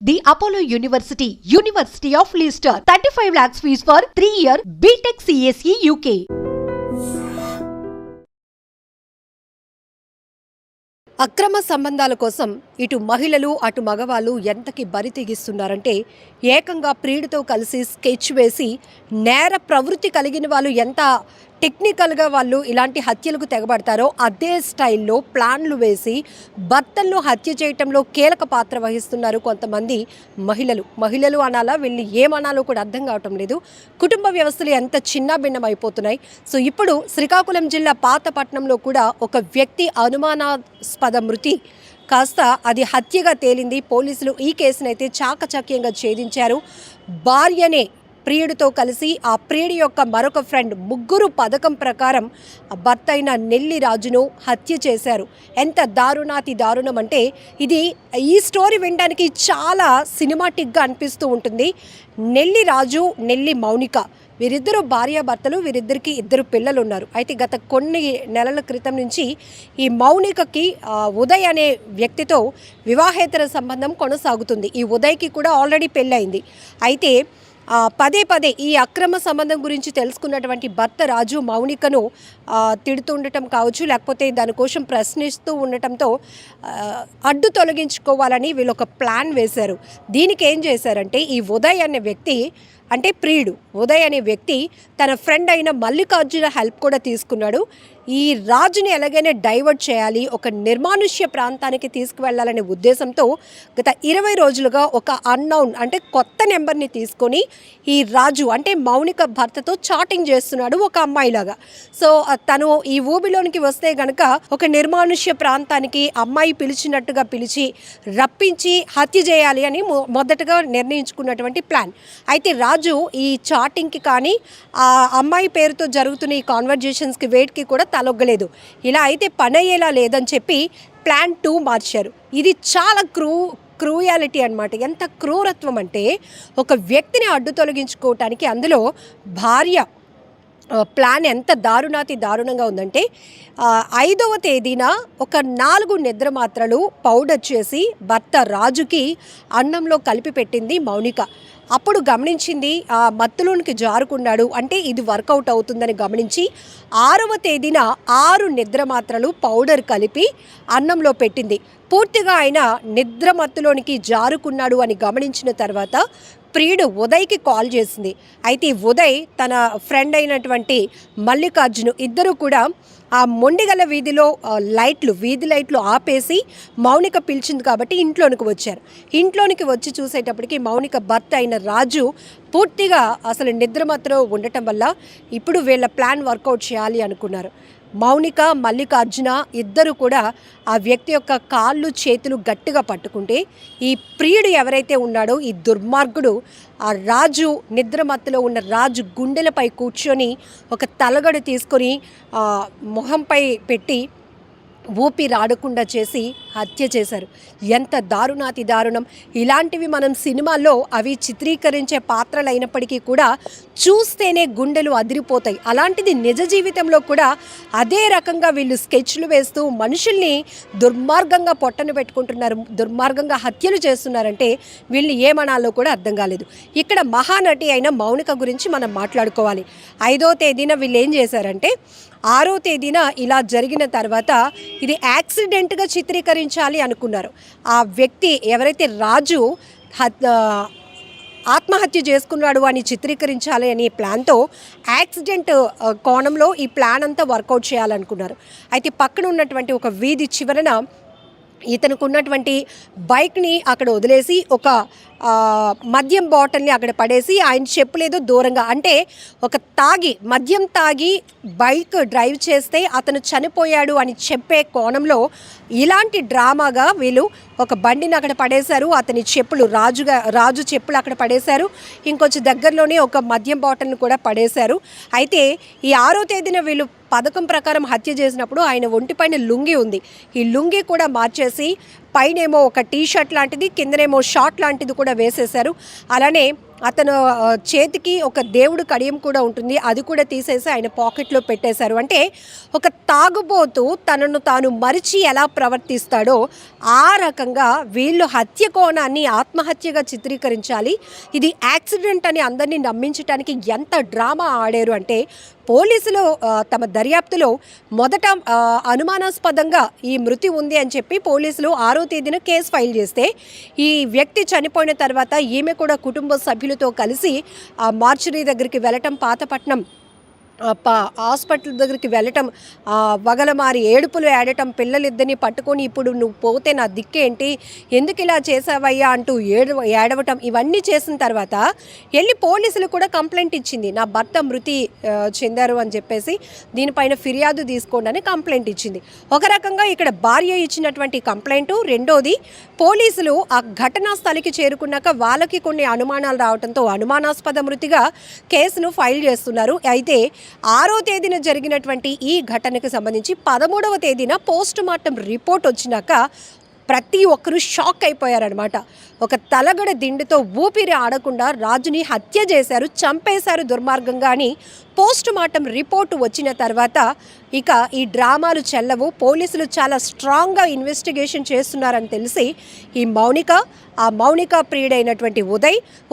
The Apollo University, University of Leicester, 35 lakhs fees for 3-year BTech CSE UK. అక్రమ సంబంధాల కోసం ఇటు మహిళలు అటు మగవాళ్ళు ఎంతకి బరి తెగిస్తున్నారంటే ఏకంగా ప్రియుడితో కలిసి స్కెచ్ వేసి నేర ప్రవృత్తి కలిగిన వాళ్ళు ఎంత టెక్నికల్గా వాళ్ళు ఇలాంటి హత్యలకు తెగబడతారో అదే స్టైల్లో ప్లాన్లు వేసి భర్తలను హత్య చేయటంలో కీలక పాత్ర వహిస్తున్నారు కొంతమంది మహిళలు అనాలా వీళ్ళు ఏమనాలో కూడా అర్థం కావటం లేదు. కుటుంబ వ్యవస్థలు ఎంత చిన్నభిన్నం అయిపోతున్నాయి. సో ఇప్పుడు శ్రీకాకుళం జిల్లా పాతపట్నంలో కూడా ఒక వ్యక్తి అనుమానాస్పద మృతి కాస్త అది హత్యగా తేలింది. పోలీసులు ఈ కేసునైతే చాకచక్యంగా ఛేదించారు. భార్యనే ప్రియుడితో కలిసి ఆ ప్రియుడి యొక్క మరొక ఫ్రెండ్ ముగ్గురు పథకం ప్రకారం భర్త అయిన నెల్లి రాజును హత్య చేశారు. ఎంత దారుణం అంటే ఇది ఈ స్టోరీ వినడానికి చాలా సినిమాటిక్గా అనిపిస్తూ ఉంటుంది. నెల్లి రాజు, నెల్లి మౌనిక వీరిద్దరూ భార్యాభర్తలు. వీరిద్దరికి 2 పిల్లలు ఉన్నారు. అయితే గత కొన్ని నెలల క్రితం నుంచి ఈ మౌనికకి ఉదయ్ అనే వ్యక్తితో వివాహేతర సంబంధం కొనసాగుతుంది. ఈ ఉదయ్కి కూడా ఆల్రెడీ పెళ్ళయింది. అయితే పదే ఈ అక్రమ సంబంధం గురించి తెలుసుకున్నటువంటి భర్త రాజు మౌనికను తిడుతుండటం కావచ్చు, లేకపోతే దానికోసం ప్రశ్నిస్తూ ఉండటంతో అడ్డు తొలగించుకోవాలని వీళ్ళు ఒక ప్లాన్ వేశారు. దీనికి ఏం చేశారంటే ఈ ఉదయ్ అనే వ్యక్తి అంటే ప్రియుడు ఉదయ్ అనే వ్యక్తి తన ఫ్రెండ్ అయిన మల్లికార్జున హెల్ప్ కూడా తీసుకున్నాడు. ఈ రాజుని ఎలాగైనా డైవర్ట్ చేయాలి, ఒక నిర్మానుష్య ప్రాంతానికి తీసుకువెళ్ళాలనే ఉద్దేశంతో గత 20 రోజులుగా ఒక అన్నౌన్ అంటే కొత్త నెంబర్ని తీసుకొని ఈ రాజు అంటే మౌనిక భర్తతో చాటింగ్ చేస్తున్నాడు ఒక అమ్మాయిలాగా. సో తను ఈ ఊబిలోనికి వస్తే గనక ఒక నిర్మానుష్య ప్రాంతానికి అమ్మాయి పిలిచినట్టుగా పిలిచి రప్పించి హత్య చేయాలి అని మొదటగా నిర్ణయించుకున్నటువంటి ప్లాన్. అయితే రాజు ఈ చాటింగ్కి కానీ ఆ అమ్మాయి పేరుతో జరుగుతున్న ఈ కాన్వర్జేషన్స్కి వేటికి కూడా తలొగ్గలేదు. ఇలా అయితే పని అయ్యేలా లేదని చెప్పి ప్లాన్ 2 మార్చారు. ఇది చాలా క్రూయాలిటీ అనమాట. ఎంత క్రూరత్వం అంటే ఒక వ్యక్తిని అడ్డు తొలగించుకోవటానికి అందులో భార్య ప్లాన్ ఎంత దారుణంగా ఉందంటే 5వ తేదీన ఒక 4 నిద్ర మాత్రలు పౌడర్ చేసి భర్త రాజుకి అన్నంలో కలిపి పెట్టింది మౌనిక. అప్పుడు గమనించింది ఆ మత్తులోనికి జారుకున్నాడు అంటే ఇది వర్కౌట్ అవుతుందని గమనించి 6వ తేదీన 6 నిద్ర మాత్రలు పౌడర్ కలిపి అన్నంలో పెట్టింది. పూర్తిగా ఆయన నిద్ర మత్తులోనికి జారుకున్నాడు అని గమనించిన తర్వాత ప్రియుడు ఉదయ్కి కాల్ చేసింది. అయితే ఉదయ్ తన ఫ్రెండ్ అయినటువంటి మల్లికార్జును ఇద్దరు కూడా ఆ మొండిగల వీధిలో వీధి లైట్లు ఆపేసి మౌనిక పిలిచింది కాబట్టి ఇంట్లోనికి వచ్చి చూసేటప్పటికి మౌనిక భర్త అయిన రాజు పూర్తిగా అసలు నిద్రమత్తులో ఉండటం వల్ల ఇప్పుడు వీళ్ళ ప్లాన్ వర్కౌట్ చేయాలి అనుకున్నారు. మౌనిక మల్లికార్జున ఇద్దరు కూడా ఆ వ్యక్తి యొక్క కాళ్ళు చేతులు గట్టిగా పట్టుకుంటే ఈ ప్రియుడు ఎవరైతే ఉన్నాడో ఈ దుర్మార్గుడు ఆ రాజు నిద్రమత్తులో ఉన్న రాజు గుండెలపై కూర్చొని ఒక తలగడ తీసుకొని మొహంపై పెట్టి ఊపిరాడకుండా చేసి హత్య చేశారు. ఎంత దారుణం. ఇలాంటివి మనం సినిమాల్లో అవి చిత్రీకరించే పాత్రలు అయినప్పటికీ కూడా చూస్తేనే గుండెలు అదిరిపోతాయి. అలాంటిది నిజ జీవితంలో కూడా అదే రకంగా వీళ్ళు స్కెచ్లు వేస్తూ మనుషుల్ని దుర్మార్గంగా పొట్టను పెట్టుకుంటున్నారు, దుర్మార్గంగా హత్యలు చేస్తున్నారంటే వీళ్ళు ఏమనాలో కూడా అర్థం కాలేదు. ఇక్కడ మహానటి అయిన మౌనిక గురించి మనం మాట్లాడుకోవాలి. 5వ తేదీన వీళ్ళు ఏం చేశారంటే 6వ తేదీన ఇలా జరిగిన తర్వాత ఇది యాక్సిడెంట్గా చిత్రీకరించాలి అనుకున్నారు. ఆ వ్యక్తి ఎవరైతే రాజు ఆత్మహత్య చేసుకున్నాడు అని చిత్రీకరించాలి అనే ప్లాన్తో యాక్సిడెంట్ కోణంలో ఈ ప్లాన్ అంతా వర్కౌట్ చేయాలనుకున్నారు. అయితే పక్కన ఉన్నటువంటి ఒక వీధి చివరన ఇతనికి ఉన్నటువంటి బైక్ని అక్కడ వదిలేసి ఒక మద్యం బాటిల్ని అక్కడ పడేసి ఆయన చెప్పులేదో దూరంగా అంటే ఒక మద్యం తాగి బైక్ డ్రైవ్ చేస్తే అతను చనిపోయాడు అని చెప్పే కోణంలో ఇలాంటి డ్రామాగా వీళ్ళు ఒక బండిని అక్కడ పడేశారు. అతని చెప్పులు రాజు చెప్పులు అక్కడ పడేశారు. ఇంకొంచెం దగ్గరలోనే ఒక మద్యం బాటిల్ని కూడా పడేశారు. అయితే ఈ 6వ తేదీన వీళ్ళు పథకం ప్రకారం హత్య చేసినప్పుడు ఆయన ఒంటిపైన లుంగి ఉంది. ఈ లుంగి కూడా మార్చేసి పైనేమో ఒక టీ షర్ట్ లాంటిది, కిందనేమో షార్ట్ లాంటిది కూడా వేసేశారు. అలానే అతను చేతికి ఒక దేవుడు కడియం కూడా ఉంటుంది, అది కూడా తీసేసి ఆయన పాకెట్లో పెట్టేశారు. అంటే ఒక తాగుబోతు తనను తాను మరిచి ఎలా ప్రవర్తిస్తాడో ఆ రకంగా వీళ్ళు హత్య కోణాన్ని ఆత్మహత్యగా చిత్రీకరించాలి. ఇది యాక్సిడెంట్ అని అందరినీ నమ్మించడానికి ఎంత డ్రామా ఆడారు అంటే పోలీసులు తమ దర్యాప్తులో మొదట అనుమానాస్పదంగా ఈ మృతి ఉంది అని చెప్పి పోలీసులు 6వ తేదీన కేసు ఫైల్ చేస్తే ఈ వ్యక్తి చనిపోయిన తర్వాత ఈమె కూడా కుటుంబ సభ్యులతో కలిసి మార్చురీ దగ్గరికి వెళ్ళటం, పాతపట్నం హాస్పిటల్ దగ్గరికి వెళ్ళటం, వగలమారి ఏడుపులు ఏడటం, పిల్లలిద్దరిని పట్టుకొని ఇప్పుడు నువ్వు పోతే నా దిక్కేంటి, ఎందుకు ఇలా చేసావయ్యా అంటూ ఏడవటం, ఇవన్నీ చేసిన తర్వాత వెళ్ళి పోలీసులు కూడా కంప్లైంట్ ఇచ్చింది. నా భర్త మృతి చెందారు అని చెప్పేసి దీనిపైన ఫిర్యాదు తీసుకోండి అని కంప్లైంట్ ఇచ్చింది. ఒక రకంగా ఇక్కడ భార్య ఇచ్చినటువంటి కంప్లైంటు, రెండోది పోలీసులు ఆ ఘటనా స్థలికి చేరుకున్నాక వాళ్ళకి కొన్ని అనుమానాలు రావడంతో అనుమానాస్పద మృతిగా కేసును ఫైల్ చేస్తున్నారు. అయితే 6వ తేదీన జరిగినటువంటి ఈ ఘటనకు సంబంధించి 13వ తేదీన పోస్ట్ మార్టం రిపోర్ట్ వచ్చినాక ప్రతి ఒక్కరూ షాక్ అయిపోయారనమాట. ఒక తలగడ దిండుతో ఊపిరి ఆడకుండా రాజుని హత్య చేశారు, చంపేశారు దుర్మార్గంగా అని పోస్ట్ మార్టం రిపోర్టు వచ్చిన తర్వాత ఇక ఈ డ్రామాలు చెల్లవు. పోలీసులు చాలా స్ట్రాంగ్గా ఇన్వెస్టిగేషన్ చేస్తున్నారని తెలిసి ఈ మౌనిక ప్రియుడైనటువంటి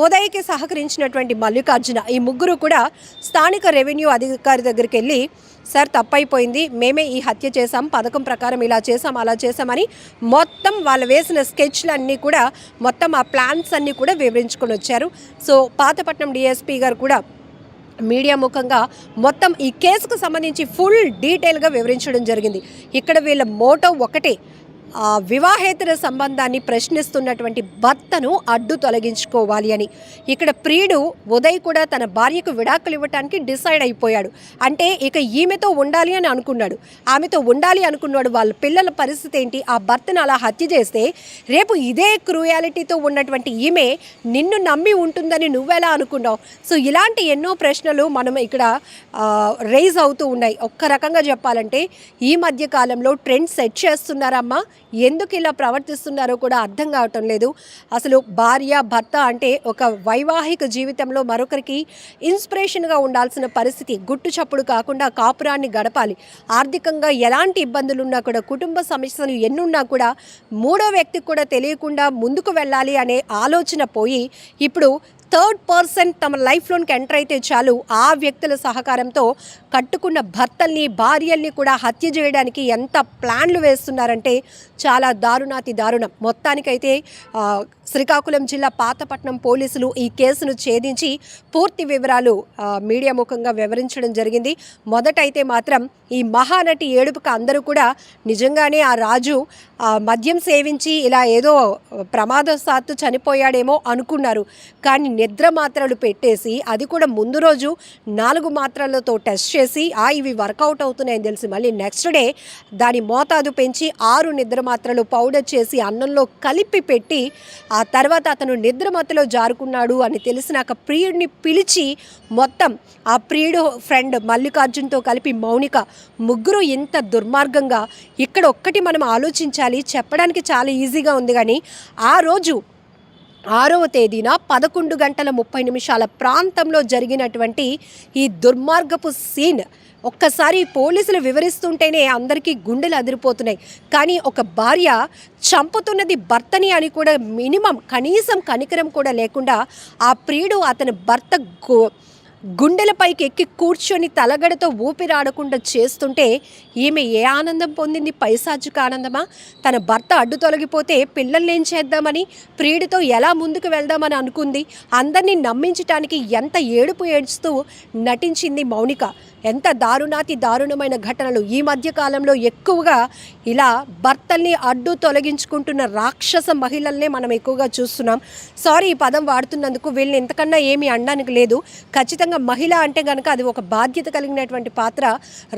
ఉదయ్కి సహకరించినటువంటి మల్లికార్జున, ఈ ముగ్గురు కూడా స్థానిక రెవెన్యూ అధికారి దగ్గరికి వెళ్ళి, సార్ తప్పైపోయింది, మేమే ఈ హత్య చేసాం, పథకం ప్రకారం ఇలా చేసాం అలా చేసామని మొత్తం వాళ్ళు వేసిన స్కెచ్లన్నీ కూడా మొత్తం ఆ ప్లాన్స్ అన్నీ కూడా వివరించుకొని వచ్చారు. సో పాతపట్నం డిఎస్పీ గారు కూడా మీడియా ముఖంగా మొత్తం ఈ కేసుకు సంబంధించి ఫుల్ డీటెయిల్గా వివరించడం జరిగింది. ఇక్కడ వీళ్ళ మోటో ఒకటే, వివాహేతర సంబంధాన్ని ప్రశ్నిస్తున్నటువంటి భర్తను అడ్డు తొలగించుకోవాలి అని. ఇక్కడ ప్రియుడు ఉదయ్ కూడా తన భార్యకు విడాకులు ఇవ్వడానికి డిసైడ్ అయిపోయాడు. అంటే ఇక ఈమెతో ఉండాలి అని అనుకున్నాడు, ఆమెతో ఉండాలి అనుకున్నాడు. వాళ్ళ పిల్లల పరిస్థితి ఏంటి, ఆ భర్తను అలా హత్య చేస్తే రేపు ఇదే క్రూయాలిటీతో ఉన్నటువంటి ఈమె నిన్ను నమ్మి ఉంటుందని నువ్వెలా అనుకున్నావు? సో ఇలాంటి ఎన్నో ప్రశ్నలు మనం ఇక్కడ రైజ్ అవుతూ ఉన్నాయి. ఒక్క రకంగా చెప్పాలంటే ఈ మధ్య కాలంలో ట్రెండ్ సెట్ చేస్తున్నారమ్మా, ఎందుకు ఇలా ప్రవర్తిస్తున్నారో కూడా అర్థం కావటం లేదు. అసలు భార్య భర్త అంటే ఒక వైవాహిక జీవితంలో మరొకరికి ఇన్స్పిరేషన్గా ఉండాల్సిన పరిస్థితి. గుట్టు చప్పుడు కాకుండా కాపురాన్ని గడపాలి. ఆర్థికంగా ఎలాంటి ఇబ్బందులు ఉన్నా కూడా, కుటుంబ సమస్యలు ఎన్నున్నా కూడా మూడో వ్యక్తికి కూడా తెలియకుండా ముందుకు వెళ్ళాలి అనే ఆలోచన పోయి ఇప్పుడు థర్డ్ పర్సన్ తమ లైఫ్లోనికి ఎంటర్ అయితే చాలు ఆ వ్యక్తుల సహకారంతో కట్టుకున్న భర్తల్ని భార్యల్ని కూడా హత్య చేయడానికి ఎంత ప్లాన్లు వేస్తున్నారంటే చాలా దారుణాతి దారుణం. మొత్తానికైతే శ్రీకాకుళం జిల్లా పాతపట్నం పోలీసులు ఈ కేసును ఛేదించి పూర్తి వివరాలు మీడియా ముఖంగా వివరించడం జరిగింది. మొదటైతే మాత్రం ఈ మహానటి ఏడుపుకు అందరూ కూడా నిజంగానే ఆ రాజు మద్యం సేవించి ఇలా ఏదో ప్రమాదవశాత్తు చనిపోయాడేమో అనుకున్నారు. కానీ నిద్ర మాత్రలు పెట్టేసి, అది కూడా ముందు రోజు 4 మాత్రలతో టెస్ట్ చేసి ఇవి వర్కౌట్ అవుతున్నాయని తెలిసి మళ్ళీ నెక్స్ట్ డే దాని మోతాదు పెంచి 6 నిద్ర మాత్రలు పౌడర్ చేసి అన్నంలో కలిపి పెట్టి ఆ తర్వాత అతను నిద్రమత్తులో జారుకున్నాడు అని తెలిసినాక ప్రియుడిని పిలిచి మొత్తం ఆ ప్రియుడు ఫ్రెండ్ మల్లికార్జున్తో కలిపి మౌనిక ముగ్గురు ఇంత దుర్మార్గంగా ఇక్కడ ఒక్కటి మనం ఆలోచించాలి. చెప్పడానికి చాలా ఈజీగా ఉంది, కానీ ఆ రోజు 6వ తేదీన 11:30 ప్రాంతంలో జరిగినటువంటి ఈ దుర్మార్గపు సీన్ ఒక్కసారి పోలీసులు వివరిస్తుంటేనే అందరికీ గుండెలు అదిరిపోతున్నాయి. కానీ ఒక భార్య చంపుతున్నది భర్తని అని కూడా కనీసం కనికరం కూడా లేకుండా ఆ ప్రియుడు అతని భర్త గుండెలపైకి ఎక్కి కూర్చొని తలగడతో ఊపిరాడకుండా చేస్తుంటే ఈమె ఏ ఆనందం పొందింది? పైశాచిక ఆనందమా? తన భర్త అడ్డు తొలగిపోతే పిల్లల్ని ఏం చేద్దామని, ప్రియుడితో ఎలా ముందుకు వెళ్దామని అనుకుంది. అందరినీ నమ్మించటానికి ఎంత ఏడుపు ఏడుస్తూ నటించింది మౌనిక. ఎంత దారుణాతి దారుణమైన ఘటనలు ఈ మధ్య కాలంలో ఎక్కువగా ఇలా భర్తల్ని అడ్డు తొలగించుకుంటున్న రాక్షస మహిళల్నే మనం ఎక్కువగా చూస్తున్నాం. సారీ ఈ పదం వాడుతున్నందుకు, వీళ్ళని ఎంతకన్నా ఏమీ అనడానికి లేదు. ఖచ్చితంగా మహిళ అంటే కనుక అది ఒక బాధ్యత కలిగినటువంటి పాత్ర.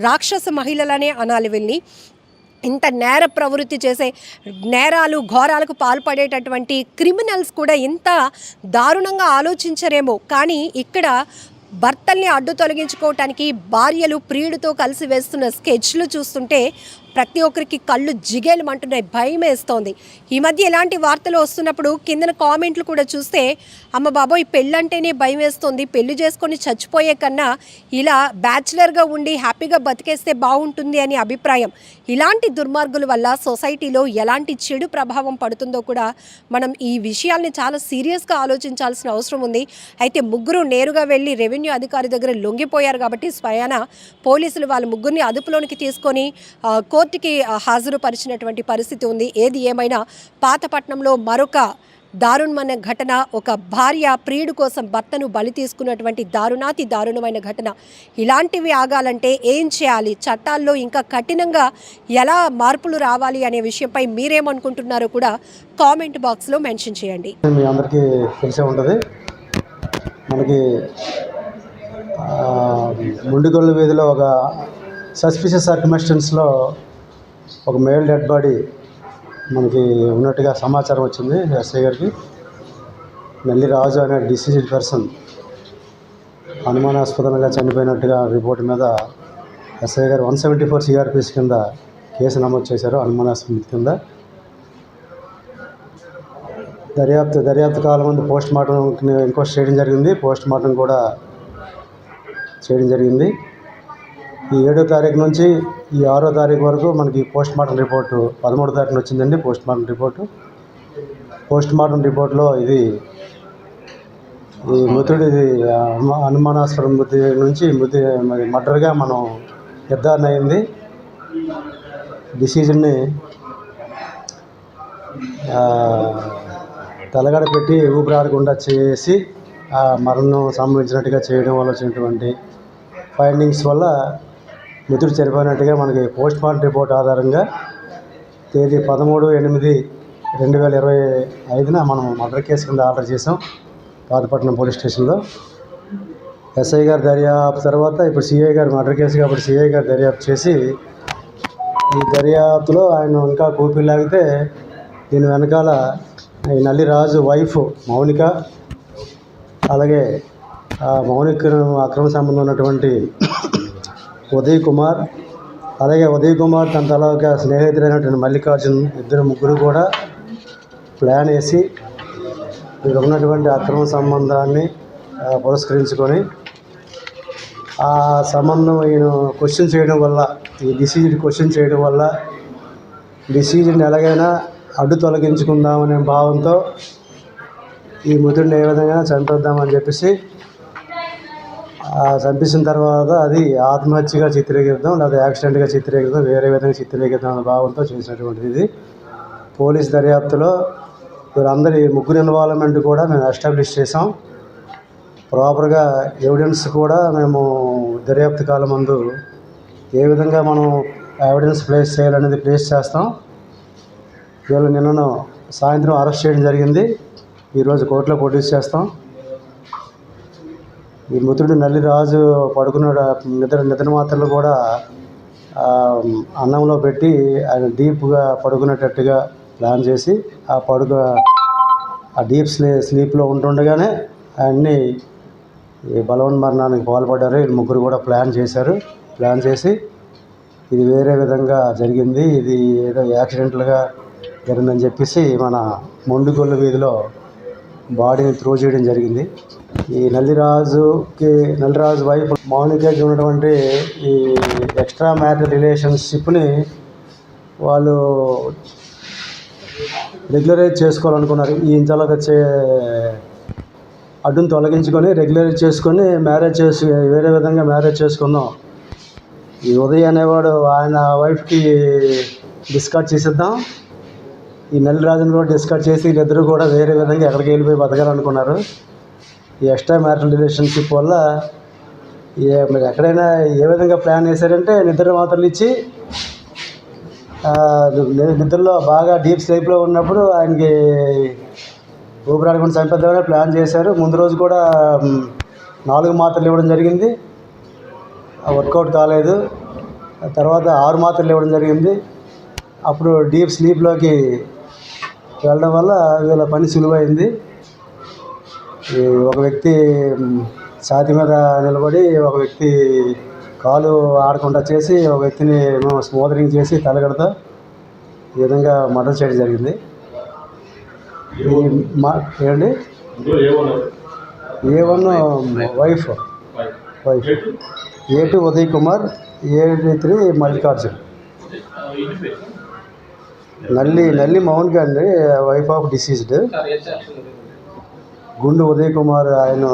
రాక్షస మహిళలనే అనాలి వీళ్ళని. ఇంత నేర ప్రవృత్తి చేసే, నేరాలు ఘోరాలకు పాల్పడేటటువంటి క్రిమినల్స్ కూడా ఇంత దారుణంగా ఆలోచించరేమో. కానీ ఇక్కడ భర్తల్ని అడ్డు తొలగించుకోవటానికి భార్యలు ప్రియుడితో కలిసి వేస్తున్న స్కెచ్లు చూస్తుంటే ప్రతి ఒక్కరికి కళ్ళు జిగేలమంటున్నాయి, భయం వేస్తోంది. ఈ మధ్య ఇలాంటి వార్తలు వస్తున్నప్పుడు కిందన కామెంట్లు కూడా చూస్తే, అమ్మ బాబోయ్ పెళ్ళంటేనే భయం వేస్తుంది, పెళ్లి చేసుకొని చచ్చిపోయే కన్నా ఇలా బ్యాచిలర్గా ఉండి హ్యాపీగా బతికేస్తే బాగుంటుంది అని అభిప్రాయం. ఇలాంటి దుర్మార్గుల వల్ల సొసైటీలో ఎలాంటి చెడు ప్రభావం పడుతుందో కూడా మనం ఈ విషయాల్ని చాలా సీరియస్గా ఆలోచించాల్సిన అవసరం ఉంది. అయితే ముగ్గురు నేరుగా వెళ్ళి రెవెన్యూ అధికారి దగ్గర లొంగిపోయారు కాబట్టి స్వయాన పోలీసులు వాళ్ళ ముగ్గురిని అదుపులోనికి తీసుకొని కోర్టుకి హాజరుపరిచినటువంటి పరిస్థితి ఉంది. ఏది ఏమైనా పాతపట్నంలో మరొక దారుణమైన ఘటన, ఒక భార్య ప్రియుడు కోసం భర్తను బలి తీసుకున్నటువంటి దారుణాతి దారుణమైన ఘటన. ఇలాంటివి ఆగాలంటే ఏం చేయాలి, చట్టాల్లో ఇంకా కఠినంగా ఎలా మార్పులు రావాలి అనే విషయంపై మీరేమనుకుంటున్నారో కూడా కామెంట్ బాక్స్లో మెన్షన్ చేయండి. మీ అందరికీ తెలిసే ఉంటుంది, మనకి ముండిగొల్లు వీధిలో ఒక సస్పిషియస్ సర్కమ్స్టెన్స్లో ఒక మేల్ డెడ్ బాడీ మనకి ఉన్నట్టుగా సమాచారం వచ్చింది. ఎస్ఐ గారికి నల్లి రాజు అనే డిసీజ్డ్ పర్సన్ అనుమానాస్పదంగా చనిపోయినట్టుగా రిపోర్ట్ మీద ఎస్ఐ గారు 174 CRPS కింద కేసు నమోదు చేశారు. అనుమానాస్పద కింద దర్యాప్తు కాలం ముందు పోస్ట్ మార్టం ఇంక్వెస్ట్ చేయడం జరిగింది. పోస్ట్ మార్టం కూడా చేయడం జరిగింది. ఈ 7వ తారీఖు నుంచి ఈ 6వ తారీఖు వరకు మనకి పోస్ట్ మార్టం రిపోర్టు 13వ తారీఖున వచ్చిందండి. పోస్ట్ మార్టం రిపోర్ట్లో ఈ మృతుడిది అనుమానాస్పద మృతి నుంచి మర్డర్గా మనం నిర్ధారణ అయింది. డిసీజ్ని తలగడ పెట్టి ఊపిరాడకుండా చేసి మరణం సంభవించినట్టుగా చేయడం వల్ల వచ్చినటువంటి ఫైండింగ్స్ వల్ల మృతుడు చనిపోయినట్టుగా మనకి పోస్ట్ మార్టం రిపోర్ట్ ఆధారంగా తేదీ 13/8/2025న మనం మర్డర్ కేసు కింద ఆర్డర్ చేసాం పాతపట్నం పోలీస్ స్టేషన్లో. ఎస్ఐ గారు దర్యాప్తు తర్వాత ఇప్పుడు సిఐ గారు మర్డర్ కేసు కాబట్టి సిఐ గారు దర్యాప్తు చేసి ఈ దర్యాప్తులో ఆయన ఇంకా కూపీ లాగితే దీని వెనకాల ఈ నల్లి రాజు వైఫ్ మౌనిక, అలాగే మౌనిక అక్రమ సంబంధం ఉన్నటువంటి ఉదయ్ కుమార్, అలాగే ఉదయ్ కుమార్ తన తలక స్నేహితుడైనటువంటి మల్లికార్జున్, ముగ్గురు కూడా ప్లాన్ వేసి ఇక్కడ ఉన్నటువంటి అక్రమ సంబంధాన్ని పురస్కరించుకొని ఆ సంబంధం ఈయన క్వశ్చన్ చేయడం వల్ల, ఈ డిసీజ్డ్ క్వశ్చన్ చేయడం వల్ల డిసీజ్ని ఎలాగైనా అడ్డు తొలగించుకుందామనే భావంతో ఈ మృతుడిని ఏ విధంగా చంపేద్దామని చెప్పేసి చంపేసిన తర్వాత అది ఆత్మహత్యగా చిత్రీకరిద్దాం లేదా యాక్సిడెంట్గా చిత్రీకరిద్దాం, వేరే విధంగా చిత్రీకరిద్దాం అనే భావంతో చేసినటువంటిది. ఇది పోలీస్ దర్యాప్తులో వీరందరి ముగ్గురు ఇన్వాల్వ్మెంట్ కూడా మేము ఎస్టాబ్లిష్ చేసాం. ప్రాపర్గా ఎవిడెన్స్ కూడా మేము దర్యాప్తు కాలం ముందు ఏ విధంగా మనం ఎవిడెన్స్ ప్లేస్ చేయాలనేది ప్లేస్ చేస్తాం. వీళ్ళు నిన్నను సాయంత్రం అరెస్ట్ చేయడం జరిగింది. ఈరోజు కోర్టులో ప్రొడ్యూస్ చేస్తాం. ఈ మృతుడు నల్లి రాజు పడుకున్న నిద్ర మాత్రలు కూడా అన్నంలో పెట్టి ఆయన డీప్గా పడుకునేటట్టుగా ప్లాన్ చేసి ఆ డీప్ స్లీప్లో ఉంటుండగానే ఆయన్ని బలవన్మరణానికి పాల్పడ్డారు. ఈ ముగ్గురు కూడా ప్లాన్ చేసి ఇది వేరే విధంగా జరిగింది, ఇది ఏదో యాక్సిడెంటల్గా జరిగిందని చెప్పేసి మన మొండిగొల్లు వీధిలో బాడీని త్రో చేయడం జరిగింది. ఈ నల్లిరాజు వైఫ్ మౌనికకి ఉన్నటువంటి ఈ ఎక్స్ట్రా మ్యారిటల్ రిలేషన్షిప్ని వాళ్ళు రెగ్యులరైజ్ చేసుకోవాలనుకున్నారు. ఈ ఇంతలోకి వచ్చే అడ్డును తొలగించుకొని రెగ్యులరైజ్ చేసుకొని వేరే విధంగా మ్యారేజ్ చేసుకుందాం. ఈ ఉదయ్ అనేవాడు ఆయన వైఫ్కి డిస్కార్డ్ చేసేద్దాం, ఈ నల్లిరాజుని కూడా డిస్కస్ చేసి వీళ్ళిద్దరూ కూడా వేరే విధంగా ఎక్కడికి వెళ్ళిపోయి బతకాలనుకున్నారు. ఈ ఎక్స్ట్రా మ్యారిటల్ రిలేషన్షిప్ వల్ల మీరు ఎక్కడైనా ఏ విధంగా ప్లాన్ చేశారంటే నిద్ర మాత్రలు ఇచ్చి నిద్రలో బాగా డీప్ స్లీప్లో ఉన్నప్పుడు ఆయనకి ఊపిరాడకుండా చంపేద్దామని ప్లాన్ చేశారు. ముందు రోజు కూడా 4 మాత్రలు ఇవ్వడం జరిగింది, వర్కౌట్ కాలేదు. తర్వాత 6 మాత్రలు ఇవ్వడం జరిగింది. అప్పుడు డీప్ స్లీప్లోకి వెళ్ళడం వల్ల వీళ్ళ పని సులువైంది. ఒక వ్యక్తి ఛాతీ మీద నిలబడి ఒక వ్యక్తి కాలు ఆడకుండా చేసి ఒక వ్యక్తిని స్మోదరింగ్ చేసి తలగడతా ఈ విధంగా మర్డర్ చేయడం జరిగింది. ఏమండి A1 wife A2 Uday Kumar, A3 Mallikarjun. నల్లి మౌన్ గాంధీ వైఫ్ ఆఫ్ డిసీజ్డ్. గుండు ఉదయ్ కుమార్ ఆయన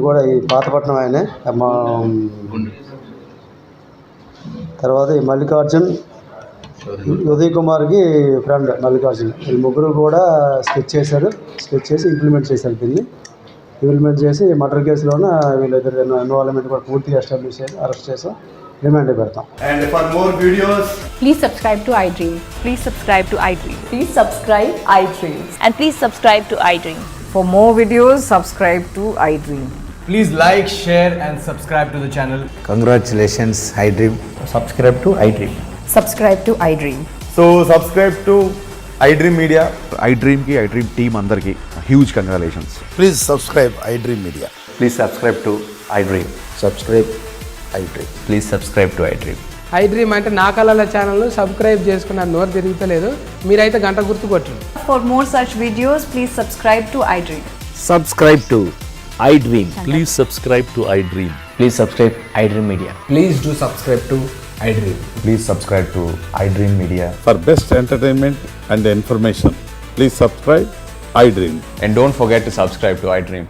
కూడా ఈ పాతపట్నం ఆయనే. తర్వాత ఈ మల్లికార్జున్ ఉదయ్ కుమార్కి ఫ్రెండ్ మల్లికార్జున్. వీళ్ళు ముగ్గురు కూడా స్కెచ్ చేసి ఇంప్లిమెంట్ చేశారు. దీన్ని ఇంప్లిమెంట్ చేసి మర్డర్ కేసులోన వీళ్ళిద్దరు ఇన్వాల్వ్మెంట్ కూడా పూర్తిగా ఎస్టాబ్లిష్ చేసి అరెస్ట్ చేసాం, రిమాండ్ పెడతాం. And for more videos, Please subscribe to iDream. Please subscribe to iDream. Please subscribe iDream. And please subscribe to iDream. For more videos, subscribe to iDream. please like, share and subscribe to the channel. Congratulations, iDream. Subscribe to iDream. Subscribe to iDream. So subscribe to iDream Media. iDream की iDream team अंदर की huge congratulations. Please subscribe iDream Media. Please subscribe to iDream. Subscribe iDream. Please subscribe to iDream. iDream అంటే నా కళల ఛానల్ను subscribe చేసుకున్నారు, నోరు తిరుగుతలేదు. మీరైతే గంట గుర్తు కొట్టండి. For more such videos, please subscribe to iDream. Subscribe to iDream. Please subscribe to iDream. Please subscribe iDream Media. Please do subscribe to iDream. Please subscribe to iDream Media. For best entertainment and information, please subscribe iDream. And don't forget to subscribe to iDream.